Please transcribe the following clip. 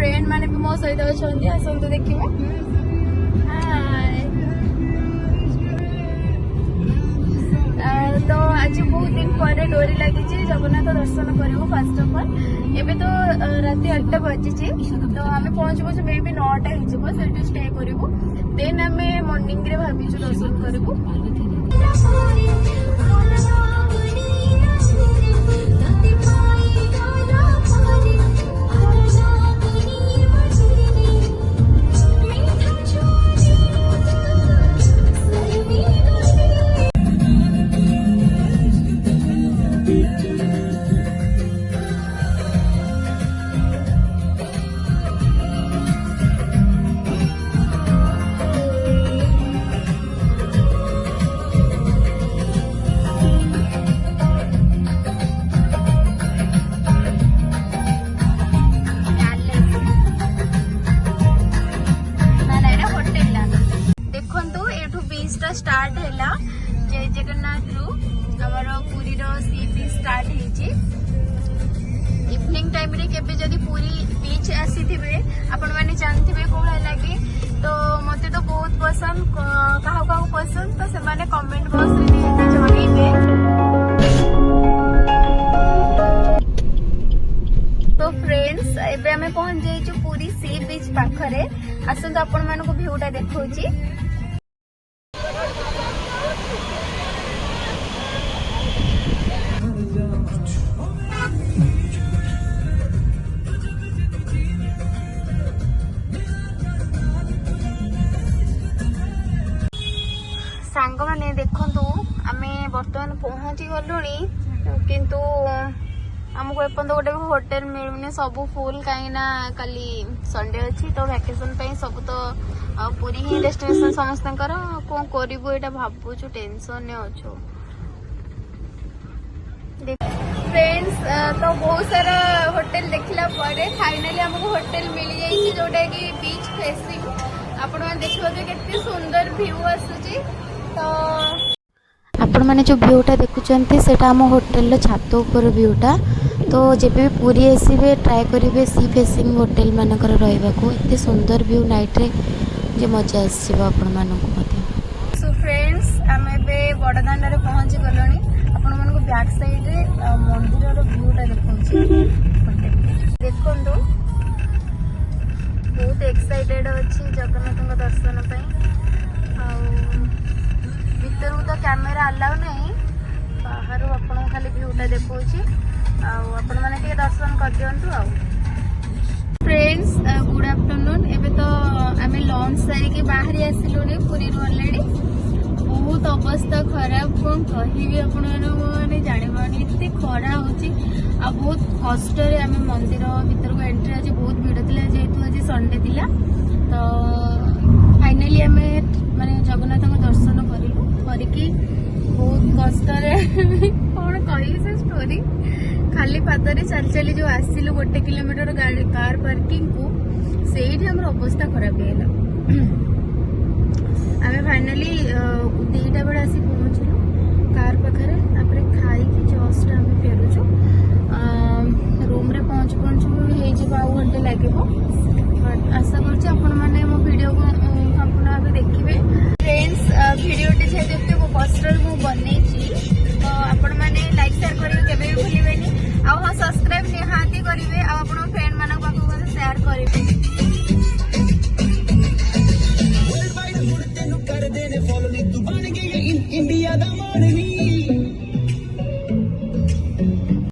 Friend माने भी मो सहित अछंती आसंतु देखिबा। हाय तो आज बहुत दिन पर डोरी लगी जगन्नाथ दर्शन करू फास्ट ऑफ ऑल। एबे तो रात 8 बजे तो आम पहुँचबू मे भी 9टा हो स्टे करूँ देन आम मॉर्निंग रे भाविचु दर्शन करूँ। स्टार्ट है जय जगन्नाथ रु आमर पुरी सी बीच स्टार्ट है। इवनिंग टाइम रे केबे जदी पुरी बीच आसी थिबे आपण माने जानथिबे कोन लागे तो मते तो बहुत पसंद काहा काहा पसंद तो से माने कमेंट बॉक्स रे जणाइबे। तो फ्रेंड्स एबे हमें पहुंच जाइछु पुरी सी बीच पाखरे आसन तो आपण मानको व्यूटा देखौची। सांग मैंने देखु आम बर्तमान पहुँची गलु किंतु आमको एपर्तंत गोटे होटेल मिलूनी सब फुल कहीं काली संडे अच्छी तो वैकेशन सब तो पूरी ही डेस्टिनेशन समस्त कौन करूँ यहाँ भावुँ टेंशन अच्छु। फ्रेंड्स तो बहुत सारा होटेल देखला फाइनली आमको होटेल मिल जाइए जोटा कि बीच फेसिंग आपण देखिए केते सुंदर व्यू आसूची। तो आपण माने जो व्यूटा देखुचंती सेटा हम होटेल छात ऊपर व्यूटा तो जब भी पूरी आसबे ट्राए करेंगे सी फेसिंग होटेल मानकर रहा को एत सुंदर व्यू नाइट रे जो मजा आसो आपण मानक। सो फ्रेंड्स आम ए बड़दान रे पहुंची गलनी आपण मानक बैक साइड रे मंदिर रो व्यूटा देखौची देखंदो बहुत एक्साइटेड अच्छी जगन्नाथ दर्शन पई। भीतर तो कैमेरा अलाउ नहीं बाहर आपण खाली व्यूटा देखौची आपण माने के दर्शन कर दियंतु। फ्रेंड्स गुड आफ्टरनून एबे तो आम लंच सारिकी बाहरी आसिलुनी पुरी ऑलरेडी बहुत अवस्था खराब कौन कहिबी आपण माने जानिबानी एते खरा होची आ बहुत कष्ट रे आम मंदिर भीतर को एंट्री आज बहुत भीड़ थिला जेतु आज संडे थिला तो फाइनली आम माने जगन्नाथ दर्शन करिलु करके बहुत कष्ट रे कौन कहि से स्टोरी खाली पादरे चल चली जो आसिलु 1 किलोमीटर गाड़ी कार पार्किंग को सेठी हमर अवस्था खराब हेला। आमे फाइनली 2टा बेला आसी पहुंचलु कार पाखरे तापरे खाई की जस्ट आमे फेरुछु रूम रे पहुंच हे जे बाउ घंटे लागेबो बट आशा करछि आपण माने मो वीडियो को संपूर्ण भाबे देखिबे। फ्रेंड्स वीडियो टे जे देखते वो कष्ट मु बनै